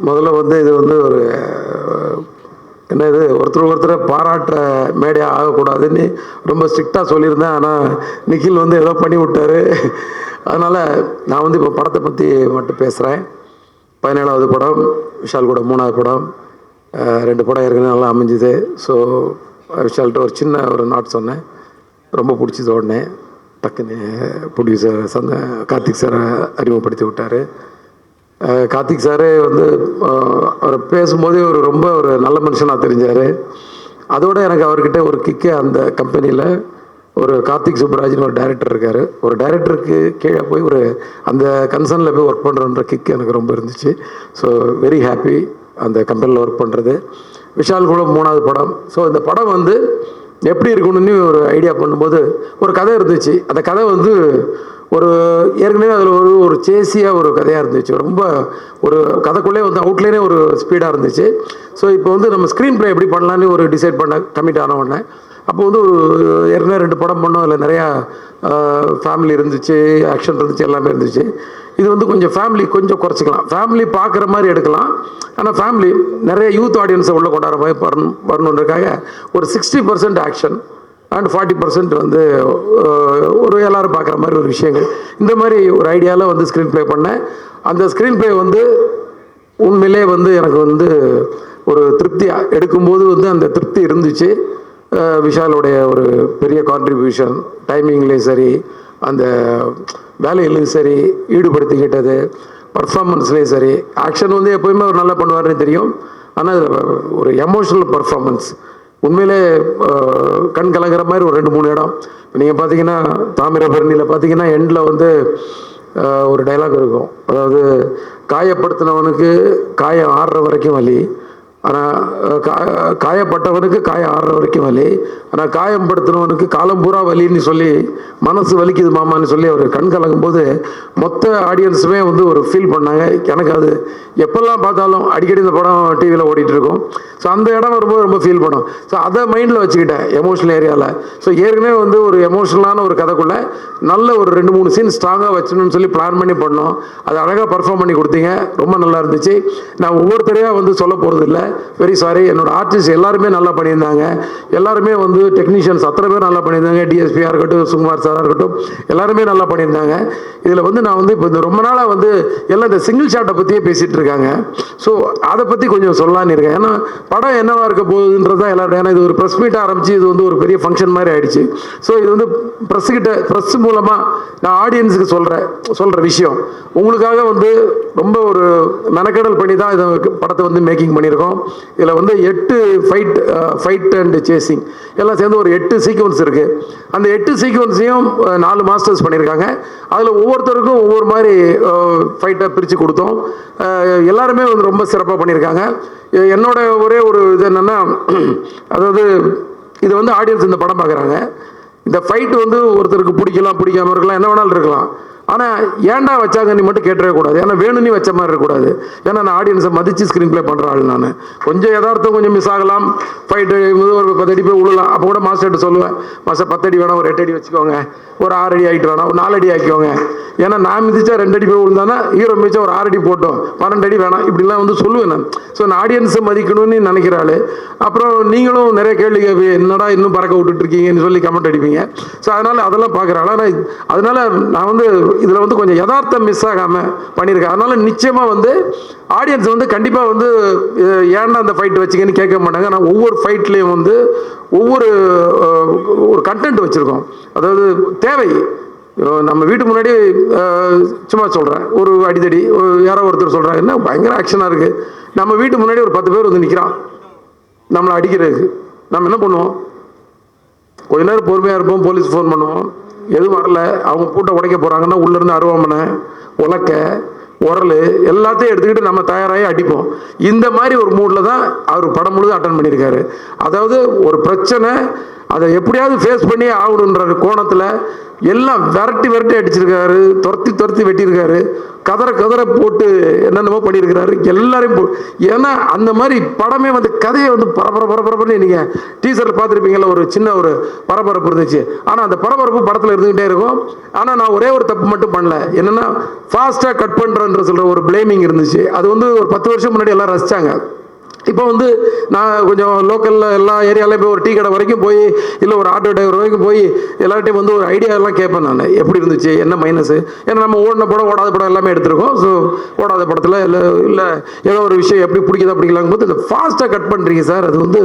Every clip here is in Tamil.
முதல்ல வந்து இது வந்து ஒரு என்ன இது ஒருத்தரை பாராட்டுற மேடையாக ஆகக்கூடாதுன்னு ரொம்ப ஸ்ட்ரிக்டாக சொல்லியிருந்தேன். ஆனால் நிখিல் வந்து ஏதோ பண்ணி விட்டார். அதனால் நான் வந்து இப்போ படத்தை பற்றி மட்டும் பேசுகிறேன். 17வது படம், விஷால் கூட 3வது படம், 2 படம் ஏற்கனவே நல்லா அமைஞ்சுது. ஸோ விஷால்கிட்ட ஒரு சின்ன ஒரு நாட் சொன்னேன், ரொம்ப பிடிச்சது. உடனே டக்குன்னு ப்ரொடியூசர் கார்த்திக் சாரை அறிமுகப்படுத்தி விட்டார். கார்த்திக் சாரே வந்து அவரை பேசும்போதே ரொம்ப ஒரு நல்ல மனுஷனாக தெரிஞ்சார். அதோடு எனக்கு அவர்கிட்ட ஒரு கிக்கே, அந்த கம்பெனியில் ஒரு கார்த்திக் சுப்புராஜ்னு ஒரு டைரக்டர் இருக்கார். ஒரு டைரக்டருக்கு கீழே போய் அந்த கன்சர்னில் போய் ஒர்க் பண்ணுறன்ற கிக் எனக்கு ரொம்ப இருந்துச்சு. ஸோ வெரி ஹாப்பி அந்த கம்பெனியில் ஒர்க் பண்ணுறது. விஷால் கூட 3வது படம். ஸோ இந்த படம் வந்து எப்படி இருக்கணும்னு ஒரு ஐடியா பண்ணும்போது ஒரு கதை இருந்துச்சு. அந்த கதை வந்து ஒரு ஏற்கனவே அதில் ஒரு சேசியாக ஒரு கதையாக இருந்துச்சு. ரொம்ப ஒரு கதைக்குள்ளே வந்து அவுட்லைனே ஒரு ஸ்பீடாக இருந்துச்சு. ஸோ இப்போ வந்து நம்ம ஸ்க்ரீன் ப்ளே எப்படி பண்ணலான்னு ஒரு டிசைட் பண்ண கமிட் ஆன உடனே அப்போ வந்து ஒரு ஏற்கனவே 2 படம் பண்ணோம். அதில் நிறையா ஃபேமிலி இருந்துச்சு, ஆக்ஷன் இருந்துச்சு, எல்லாமே இருந்துச்சு. இது வந்து கொஞ்சம் ஃபேமிலி கொஞ்சம் குறைச்சிக்கலாம், ஃபேமிலி பார்க்குற மாதிரி எடுக்கலாம். ஆனால் ஃபேமிலி நிறைய யூத் ஆடியன்ஸை உள்ளே கொண்டாடுற மாதிரி வரணுன்றதுக்காக ஒரு 60% ஆக்ஷன் அண்ட் 40% வந்து ஒரு எல்லோரும் பார்க்குற மாதிரி ஒரு விஷயங்கள், இந்த மாதிரி ஒரு ஐடியாவில் வந்து ஸ்க்ரீன் ப்ளே பண்ணேன். அந்த ஸ்க்ரீன் ப்ளே வந்து உண்மையிலே வந்து எனக்கு வந்து ஒரு திருப்தியாக எடுக்கும்போது வந்து அந்த திருப்தி இருந்துச்சு. விஷாலுடைய ஒரு பெரிய கான்ட்ரிபியூஷன், டைமிங்லேயும் சரி, அந்த வேலையிலையும் சரி, ஈடுபடுத்திக்கிட்டது, பர்ஃபார்மன்ஸ்லேயும் சரி. ஆக்ஷன் வந்து எப்போயுமே ஒரு நல்லா பண்ணுவார்னு தெரியும். ஆனால் ஒரு எமோஷ்னல் பர்ஃபார்மன்ஸ் உண்மையிலே கண் கலங்கிற மாதிரி ஒரு 2-3 இடம். நீங்கள் பார்த்தீங்கன்னா தாமிரபரணியில் பார்த்தீங்கன்னா எண்டில் வந்து ஒரு டைலாக் இருக்கும். அதாவது காயப்படுத்தினவனுக்கு காயம் ஆடுற வரைக்கும் வலி, ஆனால் காயப்பட்டவனுக்கு காயம் ஆடுற வரைக்கும் வலி, ஆனால் காயம் படுத்தினவனுக்கு காலம் பூரா வலின்னு சொல்லி மனசு வலிக்குது மாமான்னு சொல்லி அவர் கண் கலங்கும் போது மொத்த ஆடியன்ஸுமே வந்து ஒரு ஃபீல் பண்ணாங்க. எனக்கு அது எப்பெல்லாம் பார்த்தாலும் அடிக்கடி இந்த படம் டிவியில் ஓடிட்டுருக்கோம். ஸோ அந்த இடம் வரும்போது ரொம்ப ஃபீல் பண்ணும். ஸோ அதை மைண்டில் வச்சுக்கிட்டேன் எமோஷனல் ஏரியாவில். ஸோ ஏற்கனவே வந்து ஒரு எமோஷனலான ஒரு கதைக்குள்ளே நல்ல ஒரு 2-3 சீன் ஸ்ட்ராங்காக வச்சணும்னு சொல்லி பிளான் பண்ணி பண்ணோம். அது அழகாக பர்ஃபார்ம் பண்ணி கொடுத்தீங்க, ரொம்ப நல்லா இருந்துச்சு. நான் ஒவ்வொருத்தரையாக வந்து சொல்ல போகிறது இல்லை, வெரி சாரி. என்னோட ஆர்டிஸ்ட் எல்லாருமே நல்லா பண்ணியிருந்தாங்க. எல்லாருமே வந்து டெக்னீஷியன்ஸ் அத்தனை பேர் நல்லா பண்ணியிருந்தாங்க. டிஎஸ்பியாக இருக்கட்டும், சுகுமார் சாராக இருக்கட்டும், எல்லாருமே நல்லா பண்ணியிருந்தாங்க. இதில் வந்து நான் வந்து இப்போ இந்த ரொம்ப நாளாக வந்து எல்லாம் இந்த சிங்கிள் ஷாட்டை பற்றியே பேசிகிட்டு இருக்காங்க. ஸோ அதை பற்றி கொஞ்சம் சொல்லலான்னு இருக்கேன். ஏன்னா படம் என்னவா இருக்க போகுதுன்றதான் எல்லாரும், ஏன்னா இது ஒரு ப்ரெஸ் மீட் ஆரம்பிச்சு இது வந்து ஒரு பெரிய ஃபங்க்ஷன் மாதிரி ஆயிடுச்சு. ஸோ இது வந்து ப்ரெஸ் மூலமாக நான் ஆடியன்ஸுக்கு சொல்கிற விஷயம் உங்களுக்காக வந்து ரொம்ப ஒரு மெனக்கடல் பண்ணி தான் இதை படத்தை வந்து மேக்கிங் பண்ணியிருக்கோம். இதில் வந்து 8 ஃபைட் அண்ட் சேசிங் எல்லாம் சேர்ந்து ஒரு 8 சீக்வன்ஸ் இருக்குது. அந்த 8 சீக்வன்ஸையும் 4 மாஸ்டர்ஸ் பண்ணியிருக்காங்க. அதில் ஒவ்வொருத்தருக்கும் ஒவ்வொரு மாதிரி ஃபைட்டை பிரித்து கொடுத்தோம். எல்லாருமே வந்து ரொம்ப சிறப்பாக பண்ணியிருக்காங்க. என்னோட ஒரே ஒரு இது என்னென்னா, அதாவது இது வந்து ஆடியன்ஸ் இந்த படம் பார்க்குறாங்க. இந்த ஃபைட்டு வந்து ஒருத்தருக்கு பிடிக்கலாம், பிடிக்காமல் இருக்கலாம், என்ன வேணாலும் இருக்கலாம். ஆனால் ஏன்டா வச்சாங்க நீ மட்டும் கேட்டவே கூடாது. ஏன்னா வேணும்னு வச்ச மாதிரி இருக்கக்கூடாது. ஏன்னா நான் ஆடியன்ஸை மதித்து ஸ்க்ரீன் ப்ளே பண்ணுற ஆள். நான் கொஞ்சம் யதார்த்தம் கொஞ்சம் மிஸ் ஆகலாம், ஃபைட்டு ஒரு 10 அடி போய் விழலாம். அப்போ கூட மாஸ்டர்கிட்ட சொல்லுவேன், மாஸ்டர் 10 அடி வேணாம், ஒரு 8 அடி வச்சுக்கோங்க, ஒரு 6 அடி ஆகிட்டு வேணாம், ஒரு 4 அடி ஆக்கிக்கோங்க. ஏன்னா நான் மிதிச்சா 2 அடி போய் விழுந்தானா, ஹீரோ மிதிச்சா ஒரு 6 அடி போட்டோம், 12 அடி வேணாம், இப்படிலாம் வந்து சொல்லுவேன் நான். ஸோ நான் ஆடியன்ஸை மதிக்கணும்னு நினைக்கிறாள். அப்புறம் நீங்களும் நிறைய கேள்வி என்னடா இன்னும் பறக்க விட்டுட்ருக்கீங்கன்னு சொல்லி கமெண்ட் அடிப்பீங்க. ஸோ அதெல்லாம் பார்க்குறாள். ஆனால் அதனால் நான் வந்து இதில் வந்து கொஞ்சம் யதார்த்தம் மிஸ் ஆகாமல் பண்ணியிருக்கேன். அதனால் நிச்சயமாக வந்து ஆடியன்ஸ் வந்து கண்டிப்பாக வந்து ஏன்டா அந்த ஃபைட் வச்சிங்கன்னு கேட்க மாட்டாங்க. நான் ஒவ்வொரு ஃபைட்லேயும் வந்து ஒவ்வொரு ஒரு கண்டென்ட் வச்சுருக்கோம். அதாவது தேவை. நம்ம வீட்டு முன்னாடி சும்மா சொல்கிறேன், ஒரு அடித்தடி யாரோ ஒருத்தர் சொல்கிறாங்க, என்ன பயங்கர ஆக்ஷனாக இருக்குது. நம்ம வீட்டு முன்னாடி ஒரு 10 பேர் வந்து நிற்கிறான் நம்மளை அடிக்கிறதுக்கு. நம்ம என்ன பண்ணுவோம்? கொஞ்ச நேரம் பொறுமையாக இருப்போம், போலீஸ் ஃபோன் பண்ணுவோம். எதுவும் வரல, அவங்க பூட்டை உடைக்க போகிறாங்கன்னா உள்ளேருந்து அருவாமனை, உலக்க, உரல் எல்லாத்தையும் எடுத்துக்கிட்டு நம்ம தயாராகி அடிப்போம். இந்த மாதிரி ஒரு மூடில் தான் அவர் படம் முழுதும் அட்டன் பண்ணியிருக்காரு. அதாவது ஒரு பிரச்சனை, அதை எப்படியாவது ஃபேஸ் பண்ணி ஆகணுன்ற கோணத்தில் எல்லாம் விரட்டி அடிச்சிருக்காரு, துரத்தி வெட்டியிருக்காரு. கதற கதற போட்டு என்னென்னமோ பண்ணியிருக்கிறாரு எல்லாரையும் ஏன்னா அந்த மாதிரி படமே வந்து கதையை வந்து பரபரப்புன்னு நீங்கள் டீசரில் பார்த்துருப்பீங்களா, ஒரு சின்ன ஒரு பரபரப்பு இருந்துச்சு. ஆனால் அந்த பரபரப்பு படத்தில் இருந்துகிட்டே இருக்கும். ஆனால் நான் ஒரே ஒரு தப்பு மட்டும் பண்ணல, என்னென்னா ஃபாஸ்ட்டாக கட் பண்ணுறன்ற சொல்கிற ஒரு பிளேமிங் இருந்துச்சு. அது வந்து ஒரு 10 வருஷம் முன்னாடி எல்லாம் ரசித்தாங்க. இப்போ வந்து நான் கொஞ்சம் லோக்கலில் எல்லா ஏரியாலையும் போய் ஒரு டீ கடை வரைக்கும் போய் இல்லை ஒரு ஆட்டோ டிரைவர் வரைக்கும் போய் எல்லார்ட்டையும் வந்து ஒரு ஐடியாவெல்லாம் கேட்பேன் நான், எப்படி இருந்துச்சு, என்ன மைனஸு. ஏன்னா நம்ம ஓடின படம் ஓடாத படம் எல்லாமே எடுத்திருக்கோம். ஸோ ஓடாத படத்தில் இல்லை ஏதோ ஒரு விஷயம் எப்படி பிடிக்குதா பிடிக்கலாங்கும் போது இந்த ஃபாஸ்ட்டாக கட் பண்ணுறீங்க சார், அது வந்து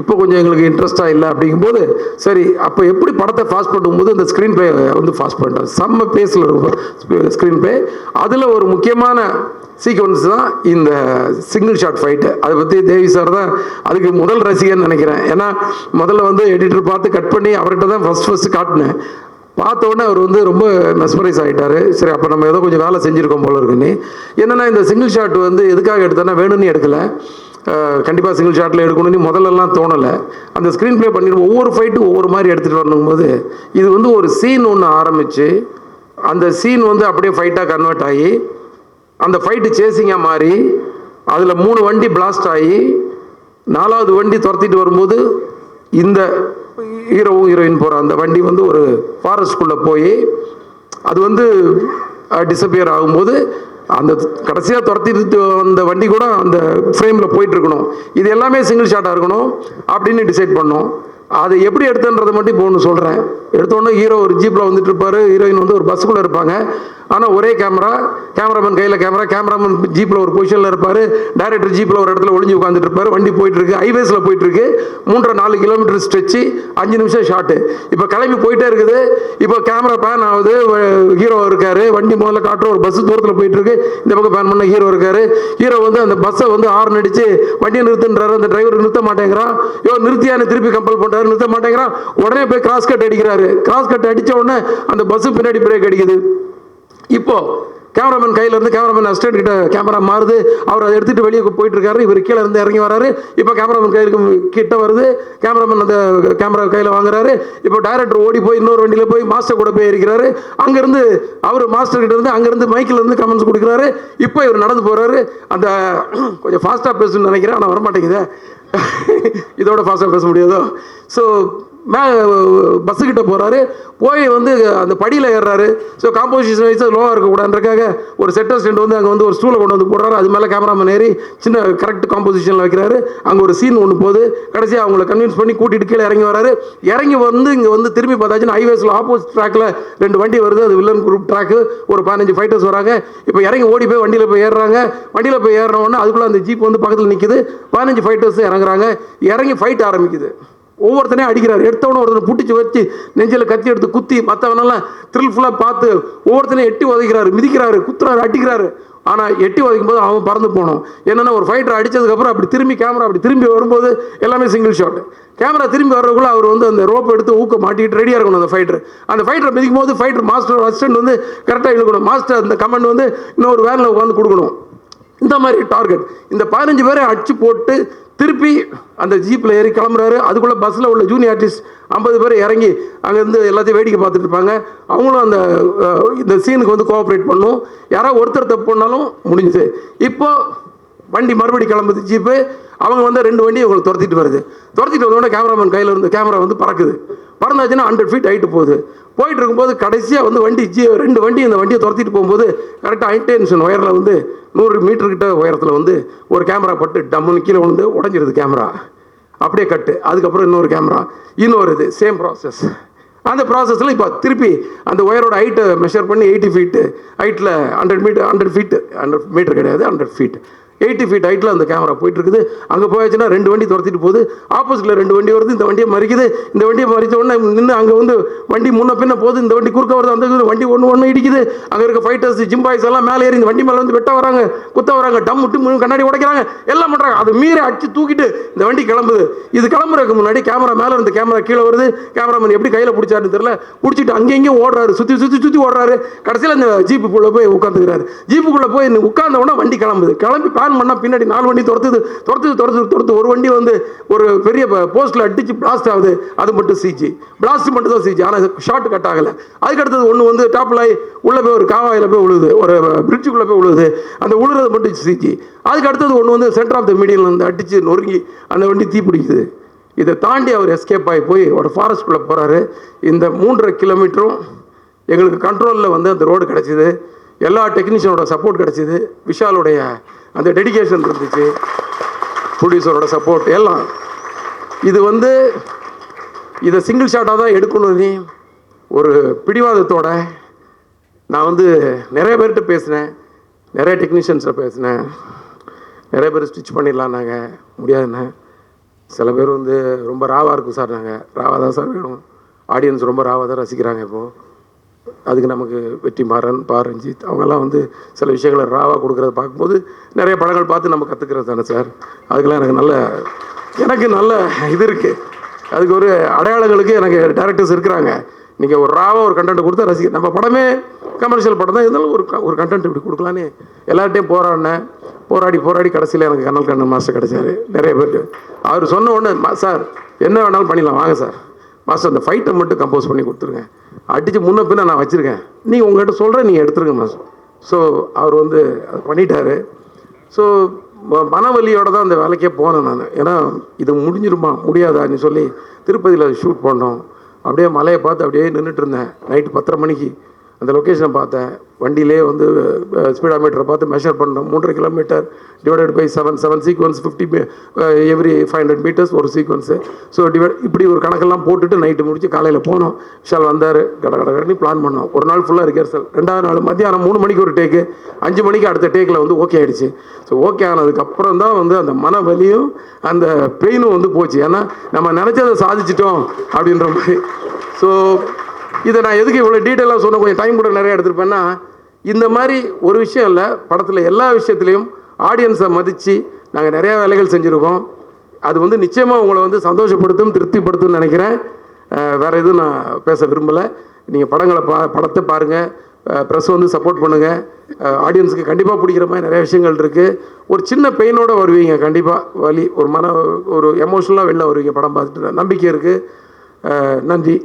இப்போ கொஞ்சம் எங்களுக்கு இன்ட்ரெஸ்ட்டாக இல்லை அப்படிங்கும்போது, சரி அப்போ எப்படி படத்தை ஃபாஸ்ட் பண்ணும்போது இந்த ஸ்க்ரீன் ப்ளே வந்து ஃபாஸ்ட் பண்ணுறேன். செம்ம பேஸில் இருக்கும் ஸ்க்ரீன் ப்ளே. அதில் ஒரு முக்கியமான சீக்வன்ஸ் தான் இந்த சிங்கிள் ஷாட் ஃபைட்டு. அதை பற்றி தேவி சார் தான் அதுக்கு முதல் ரசிகன்னு நினைக்கிறேன். ஏன்னா முதல்ல வந்து எடிட்டர் பார்த்து கட் பண்ணி அவர்கிட்ட தான் ஃபஸ்ட்டு காட்டினேன். பார்த்த உடனே அவர் வந்து ரொம்ப மெஸ்மரைஸ் ஆகிட்டார். சரி அப்போ நம்ம ஏதோ கொஞ்சம் வேலை செஞ்சுருக்கோம் போல இருக்குன்னு. என்னென்னா இந்த சிங்கிள் ஷாட் வந்து எதுக்காக எடுத்தேன்னா வேணும்னு எடுக்கலை, கண்டிப்பாக சிங்கிள் ஷாட்டில் எடுக்கணும்னு முதல்லலாம் தோணலை. அந்த ஸ்க்ரீன் ப்ளே பண்ணிட்டு ஒவ்வொரு ஃபைட்டும் ஒவ்வொரு மாதிரி எடுத்துகிட்டு வரணும்போது இது வந்து ஒரு சீன் ஒன்று ஆரம்பித்து அந்த சீன் வந்து அப்படியே ஃபைட்டாக கன்வெர்ட் ஆகி அந்த ஃபைட்டு சேசிங்காக மாறி அதில் 3 வண்டி பிளாஸ்ட் ஆகி 4வது வண்டி துரத்திட்டு வரும்போது இந்த ஹீரோவும் ஹீரோயின் போகிற அந்த வண்டி வந்து ஒரு ஃபாரஸ்ட்குள்ளே போய் அது வந்து டிஸப்பியர் ஆகும்போது அந்த கடைசியாக துரத்திட்டு அந்த வண்டி கூட அந்த ஃப்ரேமில் போயிட்டுருக்கணும். இது எல்லாமே சிங்கிள் ஷாட்டாக இருக்கணும் அப்படின்னு டிசைட் பண்ணோம். அது எப்படி எடுத்துன்றதை மட்டும் இப்போ ஒன்று சொல்கிறேன். எடுத்தோடனே ஹீரோ ஒரு ஜீப்பில் வந்துட்டு இருப்பார், ஹீரோயின் வந்து ஒரு பஸ்ஸுக்குள்ளே இருப்பாங்க. ஆனால் ஒரே கேமராமேன் கையில் கேமராமேன் ஜீப்பில் ஒரு பொசிஷனில் இருப்பார், டைரக்டர் ஜீப்பில் ஒரு இடத்துல ஒளிஞ்சு உட்காந்துட்டு இருப்பார். வண்டி போயிட்டுருக்கு, ஹைவேஸில் போயிட்டுருக்கு, 3-4 கிலோமீட்டர் ஸ்ட்ரெச்சு, 5 நிமிஷம் ஷாட்டு. இப்போ கிளம்பி போயிட்டே இருக்குது. இப்போ கேமரா பேன் ஆகுது, ஹீரோ இருக்கார், வண்டி முதல்ல காட்டுற ஒரு பஸ்ஸு தூரத்தில் போயிட்டுருக்கு, இந்த பக்கம் பேன் பண்ண ஹீரோ இருக்கார். ஹீரோ வந்து அந்த பஸ்ஸை வந்து ஹார்ன் அடித்து வண்டியை நிறுத்துன்றாரு, அந்த டிரைவர் நிறுத்த மாட்டேங்கிறான். நிறுத்தியானு திருப்பி கம்பல் பண்ணுறாரு, நிறுத்த மாட்டேங்கிறான். உடனே போய் கிராஸ் கட் அடிக்கிறாரு. கிராஸ் கட் அடித்த உடனே அந்த பஸ்ஸு பின்னாடி பிரேக் அடிக்குது. இப்போ கேமராமேன் கையில இருந்து கேமராமேன் அசிஸ்டன்ட் கிட்ட கேமரா மாறுது, அவர் அதை எடுத்துட்டு வெளியே போயிட்டு இருக்காரு. இவர் கீழே இருந்து இறங்கி வராரு. இப்போ கேமராமேன் கையில கிட்ட வருது, கேமராமேன் அந்த கேமரா கையில் வாங்குறாரு. இப்போ டைரக்டர் ஓடி போய் இன்னொரு வண்டியில் போய் மாஸ்டர் கூட போய் இருக்கிறாரு. அங்கேருந்து அவர் மாஸ்டர் கிட்ட இருந்து அங்கேருந்து மைக்கில் இருந்து கமெண்ட்ஸ் கொடுக்குறாரு. இப்போ இவர் நடந்து போறாரு. அந்த கொஞ்சம் ஃபாஸ்ட்டாக பேசணும்னு நினைக்கிறேன், ஆனால் வரமாட்டேங்குது, இதோட ஃபாஸ்ட்டாக பேச முடியாதோ. ஸோ பஸ்ஸுக்கிட்ட போகிறாரு, போய் வந்து அந்த படியில் ஏறுறாரு. ஸோ காம்போசிஷன் வைஸ் லோவாக இருக்கக்கூடாதுன்றக்காக ஒரு செட்டர் ஸ்டெண்ட் வந்து அங்கே வந்து ஒரு ஸ்டூலை கொண்டு வந்து போடுறாரு. அது மேலே கேமராமேன் ஏறி சின்ன கரெக்ட் காம்போசிஷனில் வைக்கிறாரு. அங்கே ஒரு சீன் ஒன்று போகுது. கடைசியாக அவங்கள கன்வின்ஸ் பண்ணி கூட்டிகிட்டு கீழே இறங்கி வராரு. இறங்கி வந்து இங்கே வந்து திரும்பி பார்த்தாச்சுன்னா ஹைவேஸில் ஆப்போசிட் ட்ராக்கில் 2 வண்டி வருது. அது வில்லன் குரூப் ட்ராக்கு, ஒரு 15 ஃபைட்டர்ஸ் வராங்க. இப்போ இறங்கி ஓடி போய் வண்டியில் போய் ஏறுறாங்க. வண்டியில் போய் ஏறினோடனே அதுக்குள்ளே அந்த ஜீப் வந்து பக்கத்தில் நிற்கிது. 15 ஃபைட்டர்ஸ் இறங்குறாங்க. இறங்கி ஃபைட் ஆரம்பிக்குது. ஒவ்வொருத்தனையும் அடிக்கிறாரு. எடுத்தவன ஒருத்தனை புட்டிச்சு வச்சு நெஞ்சில் கத்தி எடுத்து குத்தி மற்றவனெல்லாம் த்ரில்ஃபுல்லாக பார்த்து ஒவ்வொருத்தனையும் எட்டி உதைக்கிறாரு, மிதிக்கிறாரு, குத்துறாரு, அடிக்கிறாரு. ஆனால் எட்டி உதைக்கும் போது அவன் பறந்து போகணும். என்னென்னா ஒரு ஃபைட்டர் அடித்ததுக்கப்புறம் அப்படி திரும்பி கேமரா அப்படி திரும்பி வரும்போது எல்லாமே சிங்கிள் ஷாட். கேமரா திரும்பி வர்றதுக்குள்ள அவர் வந்து அந்த ரோப் எடுத்து ஊக்க மாட்டிட்டு ரெடியாக இருக்கணும். அந்த ஃபைட்டரை மிதிக்கும் போது ஃபைட்டர் மாஸ்டர் அசிஸ்டன்ட் வந்து கரெக்டாக இழுக்கணும். மாஸ்டர் அந்த கமெண்ட் வந்து இன்னொரு வேனில் உட்காந்து கொடுக்கணும். இந்த மாதிரி டார்கெட். இந்த 15 பேரை அடிச்சு போட்டு திருப்பி அந்த ஜீப்பில் ஏறி கிளம்புறாரு. அதுக்குள்ளே பஸ்ஸில் உள்ள ஜூனியர் ஆர்டிஸ்ட் 50 பேர் இறங்கி அங்கேருந்து எல்லாத்தையும் வேடிக்கை பார்த்துட்டு இருப்பாங்க. அவங்களும் அந்த இந்த சீனுக்கு வந்து கோஆப்ரேட் பண்ணும். யாராவது ஒருத்தர் தப்பு பண்ணாலும் முடிஞ்சுது. இப்போ வண்டி மறுபடி கிளம்புது ஜீப்பு. அவங்க வந்து 2 வண்டி அவங்களை துரத்திட்டு வருது. துரத்திட்டு வந்தோடனே கேமராமேன் கையில் இருந்து கேமரா வந்து பறக்குது. பறந்தாச்சுன்னா 100 ஃபீட் ஹைட்டு போயிட்டு இருக்கும்போது கடைசியாக வந்து வண்டி 2 வண்டி இந்த வண்டியை துரத்திட்டு போகும்போது கரெக்டாக ஹைடென்ஷன் ஒயரில் வந்து 100 மீட்டர் கிட்ட உயரத்தில் வந்து ஒரு கேமரா பட்டு டம்முன்னு கீழே விழுந்து உடஞ்சிருது கேமரா. அப்படியே கட்டு. அதுக்கப்புறம் இன்னொரு கேமரா, இன்னொரு இது சேம் ப்ராசஸ். அந்த ப்ராசஸில் இப்போ திருப்பி அந்த ஒயரோட ஹைட்டை மெஷர் பண்ணி 80 ஃபீட்டு ஹைட்டில் 100 மீட்டர் கிடையாது, 100 ஃபீட் 80 ஃபீட் ஹைட்டில் அந்த கேமரா போயிட்டு இருக்குது. அங்கே போயாச்சுன்னா 2 வண்டி துரத்திட்டு போகுது. ஆப்போசிட்டில் 2 வண்டி வருது. இந்த வண்டியை மறிக்குது. இந்த வண்டியை மறித்த உடனே நின்று அங்கே வந்து வண்டி முன்ன பின்ன போகுது. இந்த வண்டி குறுக்க வருது. அந்த வண்டி ஒன்று இடிக்குது. அங்கே இருக்க ஃபைட்டர்ஸ் ஜிம்பாய்ஸ் எல்லாம் மேலே ஏறி இந்த வண்டி மேலே வந்து வெட்ட வராங்க, குத்த வராங்க, டம் விட்டு கண்ணாடி உடைக்கிறாங்க, எல்லாம் பண்ணுறாங்க. அது மீறி அடிச்சு தூக்கிட்டு இந்த வண்டி கிளம்புது. இது கிளம்புறதுக்கு முன்னாடி கேமரா மேலே இருந்து கேமரா கீழே வருது. கேமராமேன் எப்படி கையில் பிடிச்சாருன்னு தெரியல, பிடிச்சிட்டு அங்கேயும் ஓடுறாரு, சுற்றி ஓடுறாரு. கடைசியில் இந்த ஜீப்புக்குள்ளே போய் உட்காந்துக்கிறாரு. ஜீப்புக்குள்ளே போய் உட்கார்ந்த உடனே வண்டி கிளம்புது. கிளம்பி பிளான் பண்ணால் பின்னாடி 4 வண்டி துரத்துது. ஒரு வண்டி வந்து ஒரு பெரிய போஸ்ட்டில் அடித்து பிளாஸ்ட் ஆகுது, அது மட்டும் சிஜி. பிளாஸ்ட் மட்டும் தான் சிஜி, ஆனால் ஷார்ட் கட் ஆகலை. அதுக்கு அடுத்தது ஒன்று வந்து டாப்பில் உள்ளே போய் ஒரு காவாயில் போய் விழுது, ஒரு பிரிட்ஜுக்குள்ளே போய் விழுது, அந்த விழுறது மட்டும் சிஜி. அதுக்கு அடுத்தது ஒன்று வந்து சென்டர் ஆஃப் த மீடியில் வந்து அடித்து நொறுங்கி அந்த வண்டி தீ பிடிக்குது. இதை தாண்டி அவர் எஸ்கேப் ஆகி போய் ஒரு ஃபாரஸ்ட்குள்ளே போகிறாரு. இந்த 3.5 கிலோமீட்டரும் எங்களுக்கு கண்ட்ரோலில் வந்து அந்த ரோடு கிடச்சிது. எல்லா டெக்னீஷியனோட சப்போர்ட் கிடச்சிது. விஷாலுடைய அந்த டெடிகேஷன் இருந்துச்சு, ப்ரொடியூசரோட சப்போர்ட் எல்லாம். இது வந்து இதை சிங்கிள் ஷாட்டாக தான் எடுக்கணும்னு ஒரு பிடிவாதத்தோட நான் வந்து நிறைய பேர்கிட்ட பேசினேன், நிறைய டெக்னீஷியன்ஸில் பேசினேன். நிறைய பேர் ஸ்டிச் பண்ணிடலான்னாங்க, முடியாதுண்ணே. சில பேர் வந்து ரொம்ப ராவாக இருக்கும் சார், நாங்கள் ராவாக தான் சார் வேணும், ஆடியன்ஸ் ரொம்ப ராவாக தான் ரசிக்கிறாங்க இப்போது. அதுக்கு நமக்கு வெற்றிமாறன், ரஞ்சித் அவங்கெல்லாம் வந்து சில விஷயங்களை ராவாக கொடுக்குறத பார்க்கும்போது நிறைய படங்கள் பார்த்து நம்ம கற்றுக்கிறது தானே சார். அதுக்கெல்லாம் எனக்கு நல்ல இது இருக்குது. அதுக்கு ஒரு அடையாளங்களுக்கு எனக்கு டேரக்டர்ஸ் இருக்கிறாங்க. நீங்கள் ஒரு ராவாக ஒரு கண்டென்ட் கொடுத்தா ரசிக்க, நம்ம படமே கமர்ஷியல் படம் தான் இருந்தாலும் ஒரு கண்டென்ட் இப்படி கொடுக்கலான்னு எல்லார்ட்டையும் போராடி கடைசியில் எனக்கு கண்ணன் மாஸ்டர் கிடச்சாரு. நிறைய பேருக்கு அவர் சொன்ன உடனே சார் என்ன வேணாலும் பண்ணிடலாம் வாங்க சார், மாஸ்டர் அந்த ஃபைட்டை மட்டும் கம்போஸ் பண்ணி கொடுத்துருங்க, அடித்து முன்ன பின்ன நான் வச்சுருக்கேன், நீங்கள் உங்கள்கிட்ட சொல்கிறேன், நீங்கள் எடுத்துருங்க மாஸ்டர். ஸோ அவர் வந்து அது பண்ணிட்டார். ஸோ மனவலியோடு தான் அந்த வேலைக்கே போனேன் நான். ஏன்னா இது முடியாதான்னு சொல்லி திருப்பதியில் ஷூட் பண்ணோம். அப்படியே மலையை பார்த்து அப்படியே நின்றுட்டு இருந்தேன். நைட்டு 10:30 மணிக்கு அந்த லொக்கேஷனை பார்த்தேன். வண்டியிலே வந்து ஸ்பீடாமீட்டரை பார்த்து மெஷர் பண்ணோம். 3.5 kilometre divided by 7 sequence 50 every 500 metres ஒரு சீக்வன்ஸு. ஸோ இப்படி ஒரு கணக்கெல்லாம் போட்டுட்டு நைட்டு முடித்து காலையில் போனோம். விஷால் வந்தார், கடகடன்னு பிளான் பண்ணோம். ஒரு நாள் ஃபுல்லாக ரிஹர்சல். 2வது நாள் மத்தியானம் 3 மணிக்கு ஒரு டேக்கு, 5 மணிக்கு அடுத்த டேக்கில் வந்து ஓகே ஆகிடுச்சு. ஸோ ஓகே ஆனதுக்கப்புறம் தான் வந்து அந்த மன வலியும் அந்த பெயினும் வந்து போச்சு. ஏன்னா நம்ம நினச்சதை சாதிச்சிட்டோம் அப்படின்ற மாதிரி. ஸோ இதை நான் எதுக்கு இவ்வளோ டீட்டெயிலாக சொன்ன, கொஞ்சம் டைம் கூட நிறைய எடுத்துருப்பேன்னா, இந்த மாதிரி ஒரு விஷயம் இல்லை, படத்தில் எல்லா விஷயத்துலையும் ஆடியன்ஸை மதித்து நாங்கள் நிறையா வேலைகள் செஞ்சுருக்கோம். அது வந்து நிச்சயமாக உங்களை வந்து சந்தோஷப்படுத்தும், திருப்திப்படுத்தும்னு நினைக்கிறேன். வேறு எதுவும் நான் பேச விரும்பலை. நீங்கள் படத்தை பாருங்கள், ப்ரெஸ் வந்து சப்போர்ட் பண்ணுங்கள். ஆடியன்ஸுக்கு கண்டிப்பாக பிடிக்கிற மாதிரி நிறைய விஷயங்கள் இருக்குது. ஒரு சின்ன பெயினோடு வருவீங்க, கண்டிப்பாக வலி, ஒரு எமோஷ்னலாக வெளில வருவீங்க படம் பார்த்துட்டு. நம்பிக்கை இருக்குது. நன்றி.